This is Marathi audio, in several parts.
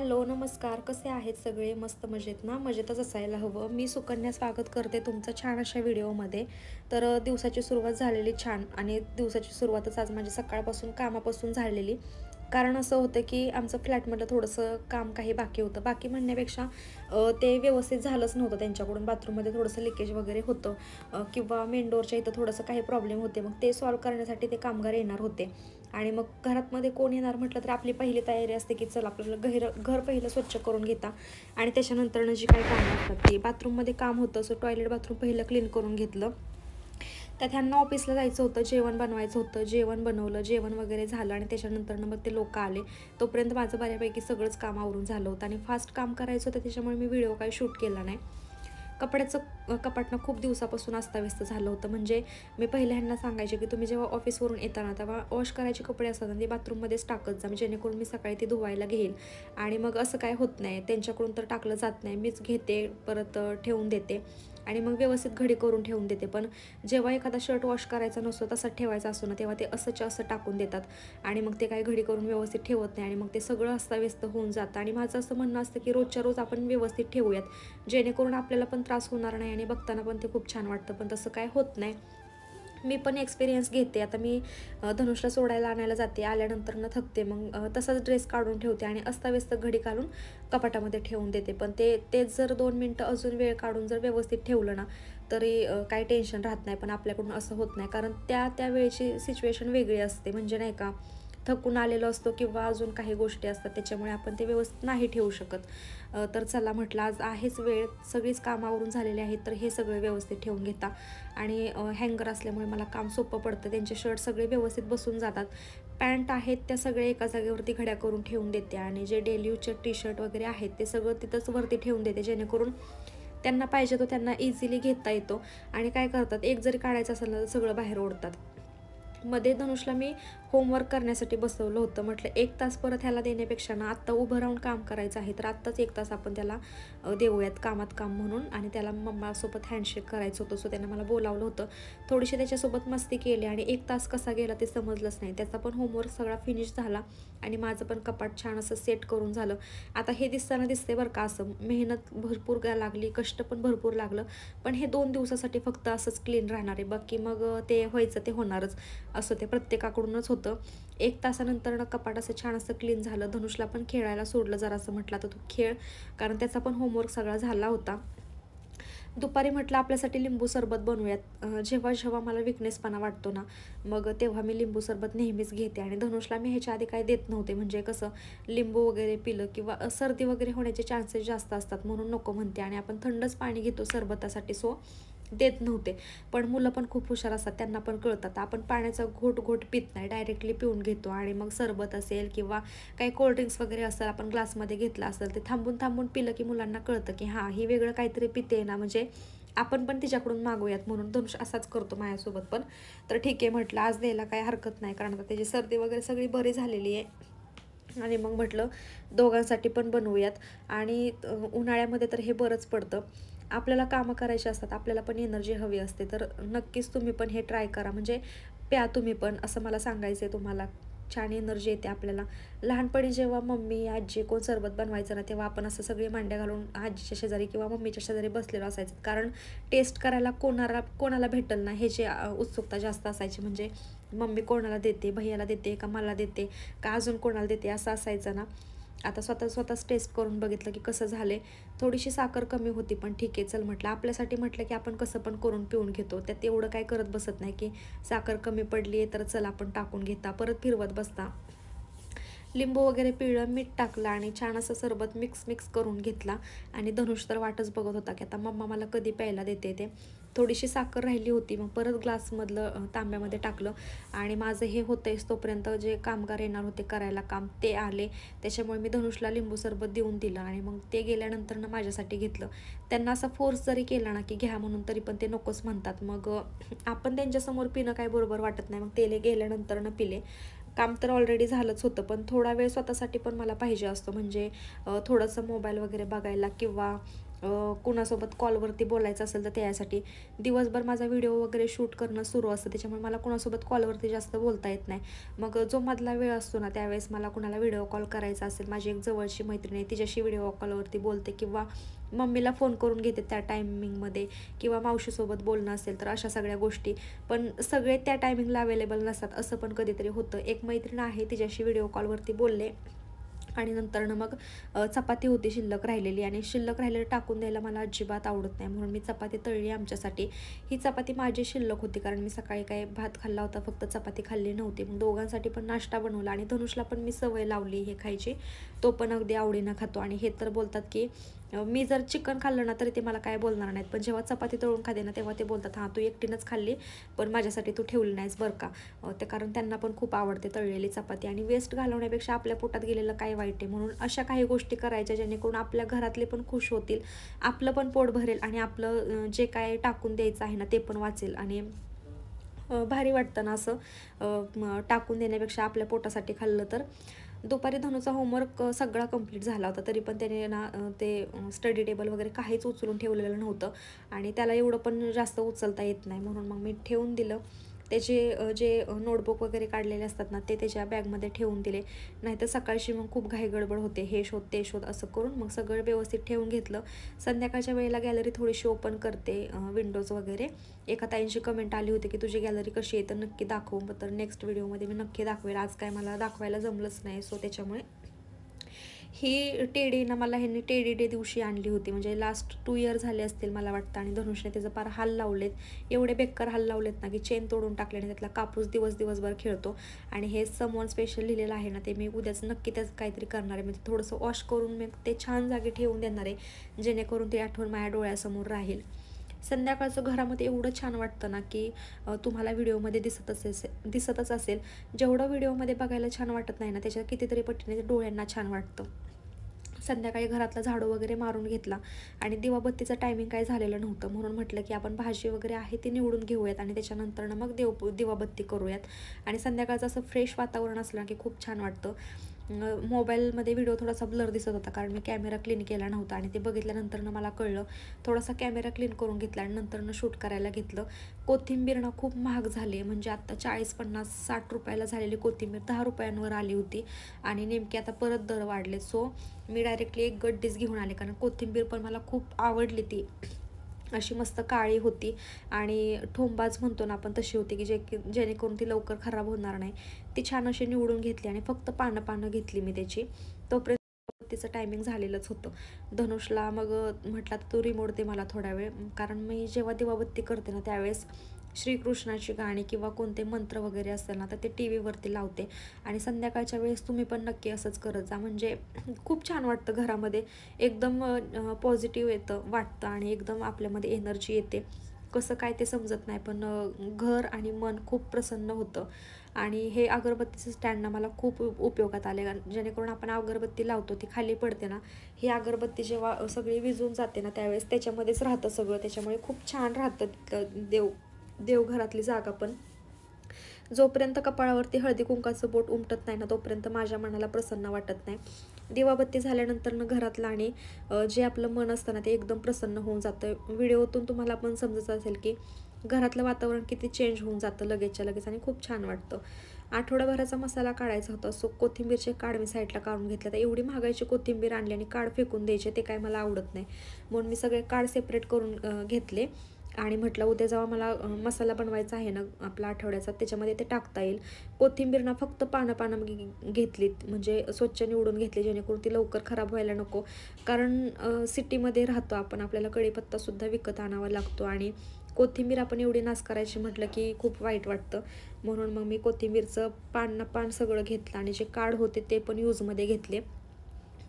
हॅलो नमस्कार, कसे आहेत सगळे? मस्त मजेत ना? मजेतच असायला हवं. मी सुकन्या स्वागत करते तुमचं छान अशा व्हिडिओमध्ये. दिवसाची सुरुवात झालेली छान आणि दिवसाची सुरुवातच आज माझी सकाळपासून कामापासून झालेली. कारण असं होतं की आमचं फ्लॅटमधलं थोडंसं काम काही बाकी होतं. बाकी म्हणण्यापेक्षा ते व्यवस्थित झालंच नव्हतं त्यांच्याकडून. बाथरूममध्ये थोडंसं लिकेज वगैरे होतं किंवा मेन डोअरच्या इथं थोडंसं काही प्रॉब्लेम होते. मग ते सॉल्व्ह करण्यासाठी ते कामगार येणार होते. आणि मग घरातमध्ये कोण येणार म्हटलं तर आपली पहिली तयारी असते की चल आपल्याला घर पहिलं स्वच्छ करून घेता आणि त्याच्यानंतरनं जी काही कामं असतात ती बाथरूममध्ये काम होतं. सो टॉयलेट बाथरूम पहिलं क्लीन करून घेतलं. त्यात ह्यांना ऑफिसला जायचं होतं, जेवण बनवायचं होतं, जेवण बनवलं, जेवण वगैरे झालं आणि त्याच्यानंतरनं मग ते लोक आले. तोपर्यंत माझं बऱ्यापैकी सगळंच काम आवरून झालं होतं आणि फास्ट काम करायचं होतं, त्याच्यामुळे मी व्हिडिओ काही शूट केला नाही. कपाट खूप दिवसापासून अस्ताव्यस्त झालं होतं. म्हणजे मी पहिले ह्यांना सांगायचे की तुम्ही जेव्हा ऑफिसवरून येताना तेव्हा वॉश करायचे कपडे असतात ना ते बाथरूममध्येच टाकत जा, जेणेकरून मी सकाळी ते धुवायला घेईल. आणि मग असं काय होत नाही, त्यांच्याकडून तर टाकलं जात नाही, मीच घेते परत ठेवून देते आणि मग व्यवस्थित घडी करून ठेवून देते. पण जेव्हा एखादा शर्ट वॉश करायचा नसतो तसाच ठेवायचा असतो ना, तेव्हा ते असं टाकून देतात आणि मग ते काही घडी करून व्यवस्थित ठेवत नाही आणि मग ते सगळं अस्ताव्यस्त होऊन जातं. आणि माझं असं म्हणणं असतं की रोजच्या रोज आपण व्यवस्थित ठेवूयात, जेणेकरून आपल्याला पण त्रास होणार नाही आणि बघताना पण ते खूप छान वाटतं. पण तसं काय होत नाही. मी पण एक्सपिरियन्स घेते. आता मी धनुषला सोडायला आणायला जाते, आल्यानंतर थकते, मग तसाच ड्रेस काढून ठेवते आणि अस्ताव्यस्त घडी घालून कपाटामध्ये ठेवून देते. पण तेच जर 2 मिनटं अजून वेळ काढून जर व्यवस्थित ठेवलं ना तरी काही टेन्शन राहत नाही. पण आपल्याकडून असं होत नाही, कारण त्या वेळेची सिच्युएशन वेगळी असते. म्हणजे नाही का, थकून आलेलो असतो किंवा अजून काही गोष्टी असतात, त्याच्यामुळे आपण ते व्यवस्थित नाही ठेवू शकत. तर चला म्हटलं आज आहेच वेळ, सगळीच कामावरून झालेली आहेत, तर हे सगळं व्यवस्थित ठेवून घेता. आणि हँगर असल्यामुळे मला काम सोपं पडतं. त्यांचे शर्ट सगळे व्यवस्थित बसून जातात. पॅन्ट आहेत त्या सगळे एका जागेवरती घड्या करून ठेवून देते आणि जे डेली यूजचे टी शर्ट वगैरे आहेत ते सगळं तिथंच वरती ठेवून देते, जेणेकरून त्यांना पाहिजे तो त्यांना इझिली घेता येतो. आणि काय करतात, एक जरी काढायचं असेल ना तर सगळं बाहेर ओढतात. मध्ये धनुषला मी होमवर्क करण्यासाठी बसवलं होतं. म्हटलं 1 तास परत ह्याला देण्यापेक्षा ना आत्ता उभं राहून काम करायचं आहे, तर आत्ताच 1 तास आपण त्याला देऊयात कामात काम म्हणून. आणि त्याला मम्मासोबत हँडशेक करायचं होतं, सो त्यानं मला बोलावलं होतं. थोडीशी त्याच्यासोबत मस्ती केली आणि 1 तास कसा गेला ते समजलंच नाही. त्याचा पण होमवर्क सगळा फिनिश झाला आणि माझं पण कपाट छान असं सेट करून झालं. आता हे दिसते बरं का, असं मेहनत भरपूर लागली, कष्ट पण भरपूर लागलं. पण हे 2 दिवसासाठी फक्त असंच क्लीन राहणार आहे. बाकी मग ते व्हायचं ते होणारच. असं ते प्रत्येकाकडूनच होतं. 1 तासानंतर कपाट असं छान असं क्लीन झालं. धनुषला पण खेळायला सोडलं जरासं, म्हटलं आता तू खेळ, कारण त्याचा पण होमवर्क सगळा झाला होता. दुपारी म्हटलं आपल्यासाठी लिंबू सरबत बनवूयात. जेव्हा जेव्हा मला विकनेसपणा वाटतो ना, मग तेव्हा मी लिंबू सरबत नेहमीच घेते. आणि धनुषला मी ह्याच्या आधी काही देत नव्हते, म्हणजे कसं लिंबू वगैरे पिलं किंवा सर्दी वगैरे होण्याचे चान्सेस जास्त असतात म्हणून नको म्हणते. आणि आपण थंडच पाणी घेतो सरबतासाठी, सो देत नव्हते. पण मुलं पण खूप हुशार असतात, त्यांना पण कळतात. आपण पाण्याचा घोट पित नाही, डायरेक्टली पिऊन घेतो. आणि मग सरबत असेल किंवा काही कोल्ड्रिंक्स वगैरे असेल आपण ग्लासमध्ये घेतलं असेल, ते थांबून पिलं की मुलांना कळतं की हां ही वेगळं काहीतरी पिते ना, म्हणजे आपण पण तिच्याकडून मागूयात. म्हणून धनुष असाच करतो माझ्यासोबत पण. तर ठीक आहे म्हटलं आज द्यायला काही हरकत नाही, कारण आता त्याची सर्दी वगैरे सगळी बरी झालेली आहे. आणि मग म्हटलं दोघांसाठी पण बनवूयात. आणि उन्हाळ्यामध्ये तर हे बरंच पडतं. आपल्याला कामं करायची असतात, आपल्याला पण एनर्जी हवी असते, तर नक्कीच तुम्ही पण हे ट्राय करा. म्हणजे प्या तुम्ही पण, असं मला सांगायचं आहे तुम्हाला. छान एनर्जी येते आपल्याला. लहानपणी जेव्हा मम्मी आजी कोण सरबत बनवायचं ना, तेव्हा आपण असं सगळे मांड्या घालून आजीच्या शेजारी किंवा मम्मीच्या शेजारी बसलेलो असायचं, कारण टेस्ट करायला कोणाला भेटल ना ह्याची उत्सुकता जास्त असायची. म्हणजे मम्मी कोणाला देते, भैयाला देते का मला देते का अजून कोणाला देते, असं असायचं ना. आता स्वतःच टेस्ट करून बघितलं की कसं झाले. थोडीशी साखर कमी होती, पण ठीक आहे चल म्हटलं आपल्यासाठी, म्हटलं की आपण कसं पण करून पिऊन घेतो. त्यात एवढं काय करत बसत नाही की साखर कमी पडली आहे तर चल आपण टाकून घेता, परत फिरवत बसता. लिंबू वगैरे पिळलं, मीठ टाकलं आणि छान असं सरबत मिक्स करून घेतला. आणि धनुष तर वाटच बघत होता की आता मम्मा मला कधी प्यायला देते ते. थोडीशी साखर राहिली होती, मग परत ग्लासमधलं तांब्यामध्ये टाकलं. आणि माझं हे होतंयच तोपर्यंत जे कामगार येणार होते करायला काम, ते आले. त्याच्यामुळे मी धनुषला लिंबू सरबत देऊन दिलं आणि मग ते गेल्यानंतर माझ्यासाठी घेतलं. त्यांना असा फोर्स जरी केला ना की घ्या म्हणून, तरी पण ते नकोच म्हणतात. मग आपण त्यांच्यासमोर पिणं काय बरोबर वाटत नाही. मग ते गेल्यानंतर पिले. काम तर ऑलरेडी झालंच होतं, पण थोडा वेळ स्वतःसाठी पण मला पाहिजे असतो. म्हणजे थोडंसं मोबाईल वगैरे बघायला किंवा कुणासोबत कॉलवरती बोलायचं असेल तर त्यासाठी दिवसभर माझा व्हिडिओ वगैरे शूट करणं सुरू असतं, त्याच्यामुळे मला कुणासोबत कॉलवरती जास्त बोलता येत नाही. मग जो मधला वेळ असतो ना त्यावेळेस मला कुणाला व्हिडिओ कॉल करायचा असेल, माझी एक जवळची मैत्रीण आहे तिच्याशी व्हिडिओ कॉलवरती बोलते, किंवा मम्मीला फोन करून घेते त्या टायमिंगमध्ये, किंवा मावशीसोबत बोलणं असेल तर अशा सगळ्या गोष्टी. पण सगळे त्या टायमिंगला अवेलेबल नसतात, असं पण कधीतरी होतं. एक मैत्रीण आहे तिच्याशी व्हिडिओ कॉलवरती बोलले आणि नंतरनं मग चपाती होती शिल्लक राहिलेली, आणि शिल्लक राहिलेलं टाकून द्यायला मला अजिबात आवडत नाही, म्हणून मी चपाती तळली आमच्यासाठी. ही चपाती माझी शिल्लक होती, कारण मी सकाळी काय भात खाल्ला होता, फक्त चपाती खाल्ली नव्हती. मग दोघांसाठी पण नाश्ता बनवला, आणि धनुषला पण मी सवय लावली हे खायची, तो पण अगदी आवडीनं खातो. आणि हे तर बोलतात की मी जर चिकन खाल्लं ना तरी ते मला काय बोलणार नाहीत, पण जेव्हा चपाती तळून खाते ना तेव्हा ते बोलतात, हां तू एकटीनंच खाल्ली पण माझ्यासाठी तू ठेवली नाहीस बरं का. ते कारण त्यांना पण खूप आवडते तळलेली चपाती, आणि वेस्ट घालवण्यापेक्षा आपल्या पोटात गेलेलं काय वाईट आहे. म्हणून अशा काही गोष्टी करायच्या जेणेकरून आपल्या घरातले पण खुश होतील, आपलं पण पोट भरेल, आणि आपलं जे काय टाकून द्यायचं आहे ना ते पण वाचेल. आणि भारी वाटतं ना असं टाकून देण्यापेक्षा आपल्या पोटासाठी खाल्लं तर. दुपारी धनुचा होमवर्क सगळा कंप्लीट झाला होता, तरी पण त्याने ना ते स्टडी टेबल वगैरे काहीच उचलून ठेवलेलं नव्हतं, आणि त्याला एवढं पण जास्त उचलता येत नाही, म्हणून मग मी ठेवून दिलं. त्याचे जे नोटबुक वगैरे काढलेले असतात ना ते त्याच्या बॅगमध्ये ठेवून दिले, नाहीतर सकाळची मग खूप घाई गडबड होते, हे शोध ते शोध असं करून. मग सगळं व्यवस्थित ठेवून घेतलं. संध्याकाळच्या वेळेला गॅलरी थोडीशी ओपन करते, विंडोज वगैरे. एका ताईंची कमेंट आली होती की तुझी गॅलरी कशी आहे तर नक्की दाखवू, तर नेक्स्ट व्हिडिओमध्ये मी नक्की दाखवेल. आज काय मला दाखवायला जमलंच नाही, सो त्याच्यामुळे. ही टेडी ना मला ह्यांनी टेडी डे दिवशी आणली होती, म्हणजे लास्ट 2 इयर झाले असतील मला वाटतं, आणि धनुषने त्याचं पार हाल लावलेत, एवढे बेकार हाल लावलेत ना की चेन तोडून टाकल्याने त्यातला कापूस दिवसभर खेळतो. आणि हे समवन स्पेशल लिहिलेलं आहे ना ते मी उद्याच नक्की त्याचं काहीतरी करणार आहे, म्हणजे थोडंसं वॉश करून मी ते छान जागी ठेवून देणार आहे, जेणेकरून ती आठवण माझ्या डोळ्यासमोर राहील. संध्याकाळचं घरामध्ये एवढं छान वाटतं ना की तुम्हाला व्हिडिओमध्ये दिसतच असेल, जेवढं व्हिडिओमध्ये बघायला छान वाटत नाही ना त्याच्या कितीतरी पटीने डोळ्यांना छान वाटतं. संध्याकाळी घरातला झाडू वगैरे मारून घेतला, आणि दिवाबत्तीचं टायमिंग काय झालेलं नव्हतं, म्हणून म्हटलं की आपण भाजी वगैरे आहे ती निवडून घेऊयात, आणि त्याच्यानंतर मग दिवाबत्ती करूयात. आणि संध्याकाळचं असं फ्रेश वातावरण असलं की खूप छान वाटतं. मोबाईलमध्ये व्हिडिओ थोडासा ब्लर दिसत होता, कारण मी कॅमेरा क्लीन केला नव्हता, आणि ते बघितल्यानंतरनं मला कळलं. थोडासा कॅमेरा क्लीन करून घेतला, आणि नंतरनं शूट करायला घेतलं. कोथिंबीर खूप महाग झाली, म्हणजे आत्ता 40, 50, 60 रुपयाला झालेली कोथिंबीर 10 रुपयांवर आली होती, आणि नेमकी आता परत दर वाढले. सो मी डायरेक्टली एक गड्डीच घेऊन आले, कारण कोथिंबीर पण मला खूप आवडली. ती अशी मस्त काळी होती, आणि ठोंबाज म्हणतो ना आपण तशी होती, की जेणेकरून ती लवकर खराब होणार नाही. ती छान अशी निवडून घेतली, आणि फक्त पानं घेतली मी त्याची. तोपर्यंत तिचं टायमिंग झालेलंच होतं. धनुषला मग म्हटलं तू रिमोट दे मला थोडा वेळ, कारण मी जेव्हा दिवाबत्ती करते ना त्यावेळेस श्रीकृष्णाची गाणी किंवा कोणते मंत्र वगैरे असेल ना तर ते टी व्हीवरती लावते. आणि संध्याकाळच्या वेळेस तुम्ही पण नक्की असंच करत जा, म्हणजे खूप छान वाटतं घरामध्ये, एकदम पॉझिटिव्ह वाटतं, आणि एकदम आपल्यामध्ये एनर्जी येते. कसं काय ते समजत नाही, पण घर आणि मन खूप प्रसन्न होतं. आणि हे अगरबत्तीचं स्टँड ना मला खूप उपयोगात आले, जेणेकरून आपण अगरबत्ती लावतो ती खाली पडते ना, ही अगरबत्ती जेव्हा सगळी विझून जाते ना त्यावेळेस त्याच्यामध्येच राहतं सगळं, त्याच्यामुळे खूप छान राहतं देवघरातली जागा पण. जोपर्यंत कपाळावरती हळदी कुंकाचं बोट उमटत नाही ना तोपर्यंत माझ्या मनाला प्रसन्न वाटत नाही. दिवाबत्ती झाल्यानंतर घरातलं आणि जे आपलं मन असतं ना ते एकदम प्रसन्न होऊन जातं. व्हिडिओतून तुम्हाला पण समजत असेल की घरातलं वातावरण किती चेंज होऊन जातं लगेचच्या लगेच, आणि खूप छान वाटतं. आठवड्याभराचा मसाला काढायचा होता, सो कोथिंबीरचे काढ मी साईडला काढून घेतले. तर एवढी महागाईची कोथिंबीर आणली आणि काढ फेकून द्यायचे ते काय मला आवडत नाही, म्हणून मी सगळे काढ सेपरेट करून घेतले. आणि म्हटलं उद्या जेव्हा मला मसाला बनवायचा आहे ना आपला आठवड्याचा त्याच्यामध्ये ते टाकता येईल. कोथिंबीर फक्त पानं घेतलीत, म्हणजे स्वच्छ निवडून घेतली, जेणेकरून ती लवकर खराब व्हायला नको, कारण सिटीमध्ये राहतो आपण, आपल्याला कढीपत्तासुद्धा विकत आणावा लागतो, आणि कोथिंबीर आपण एवढी नाश करायची म्हटलं की खूप वाईट वाटतं. म्हणून मग मी कोथिंबीरचं पान सगळं घेतलं, आणि जे काढ होते ते पण यूजमध्ये घेतले.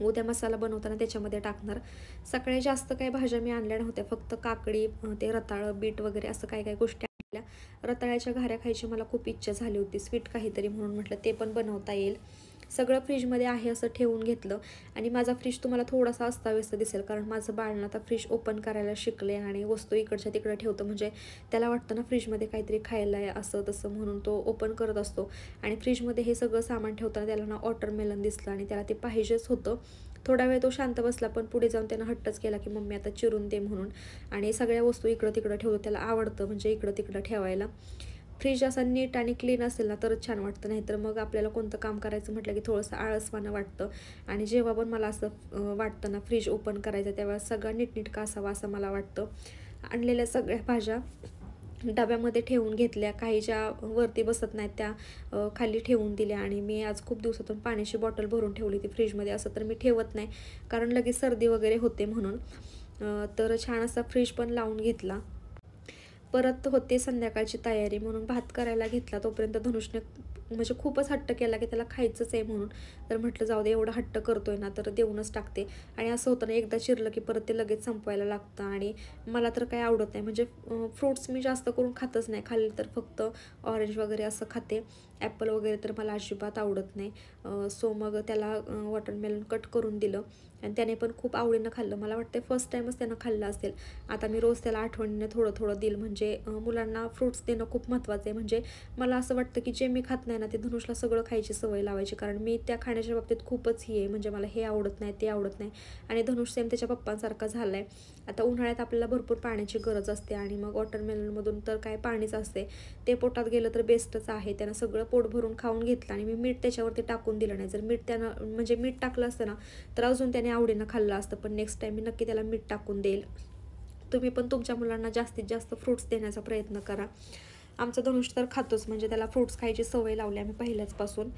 उद्या मसाला बनवताना त्याच्यामध्ये टाकणार. सकाळी जास्त काही भाज्या मी आणल्या नव्हत्या, फक्त काकडी, ते रताळं, बीट वगैरे असं काही गोष्टी आणल्या. रताळ्याच्या घाऱ्या खायची मला खूप इच्छा झाली होती, स्वीट काहीतरी, म्हणून म्हटलं ते पण बनवता येईल. सगळं फ्रीजमध्ये आहे असं ठेवून घेतलं. आणि माझा फ्रीज तुम्हाला थोडासा अस्ताव्यस्त दिसेल, कारण माझं बाळ आता फ्रीज ओपन करायला शिकले, आणि वस्तू इकडच्या तिकडे ठेवतं, म्हणजे त्याला वाटतं ना फ्रीजमध्ये काहीतरी खायला आहे असं तसं, म्हणून तो ओपन करत असतो. आणि फ्रीजमध्ये हे सगळं सामान ठेवताना त्याला वॉटरमेलन दिसलं, आणि त्याला ते पाहिजेच होतं. थोडा वेळ तो शांत बसला, पण पुढे जाऊन त्यानं हट्टच केला की मम्मी आता चिरून दे म्हणून. आणि सगळ्या वस्तू इकडं तिकडं ठेवतो, त्याला आवडतं म्हणजे इकडं तिकडं ठेवायला. फ्रीज असा नीट आणि क्लीन असेल ना तरच छान वाटतं, नाहीतर मग आपल्याला कोणतं काम करायचं म्हटलं की थोडंसं आळसवाणं वाटतं. आणि जेव्हा पण मला असं वाटतं ना फ्रीज ओपन करायचं, तेव्हा सगळं नीटनीटकं असावं असं मला वाटतं. आणलेल्या सगळ्या भाज्या डब्यामध्ये ठेवून घेतल्या, काही ज्या वरती बसत नाहीत त्या खाली ठेवून दिल्या. आणि मी आज खूप दिवसातून पाण्याची बॉटल भरून ठेवली ती फ्रीजमध्ये. असं तर मी ठेवत नाही, कारण लगेच सर्दी वगैरे होते म्हणून. तर छान असा फ्रीज पण लावून घेतला. परत होते संध्याकाळची तयारी, म्हणून भात करायला घेतला. तोपर्यंत धनुषने म्हणजे खूपच हट्ट केला की त्याला खायचंच आहे म्हणून. तर म्हटलं जाऊ दे, एवढा हट्ट करतोय ना तर देऊनच टाकते. आणि असं होतं ना, एकदा चिरलं की परत ते लगेच संपवायला लागतं. आणि मला तर काही आवडत नाही, म्हणजे फ्रूट्स मी जास्त करून खातच नाही. खाल्ली तर फक्त ऑरेंज वगैरे असं खाते. ॲपल वगैरे तर मला अजिबात आवडत नाही. सो मग त्याला वॉटरमेलन कट करून दिलं आणि त्याने पण खूप आवडीनं खाल्लं. मला वाटतं फर्स्ट टाईमच त्यानं खाल्लं असेल. आता मी रोज त्याला आठवणीने थोडं थोडं देईल, म्हणजे मुलांना फ्रूट्स देणं खूप महत्त्वाचं आहे. म्हणजे मला असं वाटतं की जे मी खात नाही ना ते धनुषला सगळं खायची सवय लावायची, कारण मी त्या खाण्याच्या बाबतीत खूपच ही आहे. म्हणजे मला हे आवडत नाही, ते आवडत नाही. आणि धनुष सेम त्याच्या पप्पांसारखा झाला आहे. आता उन्हाळ्यात आपल्याला भरपूर पाण्याची गरज असते आणि मग वॉटरमेलनमधून तर काय पाणीच असते. ते पोटात गेलं तर बेस्टच आहे. त्यानं सगळं पोट भरून खाऊन घेतलं आणि मी मीठ त्याच्यावरती टाकून दिलं नाही. जर मीठ त्यानं म्हणजे मीठ टाकलं असतं ना तर अजून त्याने आवडीनं खाल्लं असतं. पण नेक्स्ट टाईम मी नक्की त्याला मीठ टाकून देईल. तुम्ही पण तुमच्या मुलांना जास्तीत जास्त फ्रूट्स देण्याचा प्रयत्न करा. आमचा धनुष तर खातोच, म्हणजे त्याला फ्रूट्स खायची सवय लावली आम्ही पहिल्याचपासून.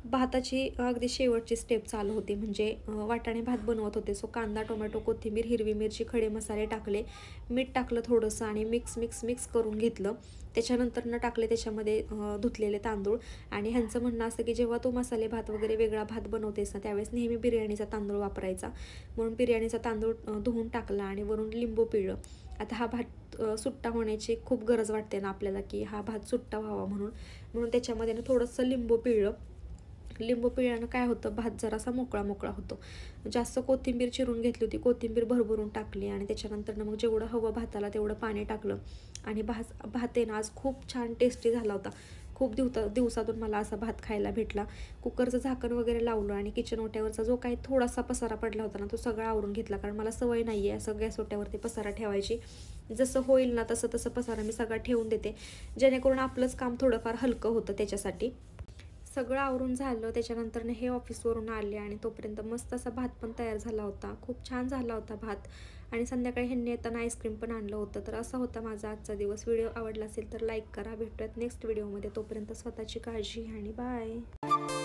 भाताची अगदी शेवटची स्टेप चालू होती, म्हणजे वाटाणे भात बनवत होते. सो कांदा, टोमॅटो, कोथिंबीर, हिरवी मिरची, खडे मसाले टाकले, मीठ टाकलं थोडंसं आणि मिक्स करून घेतलं. त्याच्यानंतर टाकले त्याच्यामध्ये धुतलेले तांदूळ. आणि ह्यांचं म्हणणं असतं की जेव्हा तू मसाले भात वगैरे वेगळा भात बनवतेस ना त्यावेळेस नेहमी बिर्याणीचा तांदूळ वापरायचा. म्हणून बिर्याणीचा तांदूळ धुवून टाकला आणि वरून लिंबू पिळलं. आता हा भात सुट्टा होण्याची खूप गरज वाटते ना आपल्याला, की हा भात सुट्टा व्हावा म्हणून त्याच्यामध्ये थोडंसं लिंबू पिळलं. लिंबू पिळल्यानं काय होतं, भात जरासा मोकळा मोकळा होतो. जास्त कोथिंबीर चिरून घेतली होती, कोथिंबीर भरभरून टाकली आणि त्याच्यानंतर मग जेवढं हवं भाताला तेवढं पाणी टाकलं. आणि भात आहे ना आज खूप छान टेस्टी झाला होता. खूप दिवसातून मला असा भात खायला भेटला. कुकरचं झाकण वगैरे लावलं आणि किचन ओट्यावरचा जो काही थोडासा पसारा पडला होता ना तो सगळा आवरून घेतला, कारण मला सवय नाही आहे असं गॅस ओट्यावरती पसारा ठेवायची. जसं होईल ना तसं तसं पसारा मी सगळा ठेवून देते, जेणेकरून आपलंच काम थोडंफार हलकं होतं त्याच्यासाठी. सगळं आवरून झालं त्याच्यानंतर हे ऑफिसवरून आले आणि तोपर्यंत मस्त असा भात पण तयार झाला होता. खूप छान झाला होता भात. आणि संध्याकाळी ह्यांनी येताना आईस्क्रीम पण आणलं होतं. तर असा होता माझा आजचा दिवस. व्हिडिओ आवडला असेल तर लाईक करा. भेटूयात नेक्स्ट व्हिडिओमध्ये. तोपर्यंत स्वतःची काळजी आणि बाय.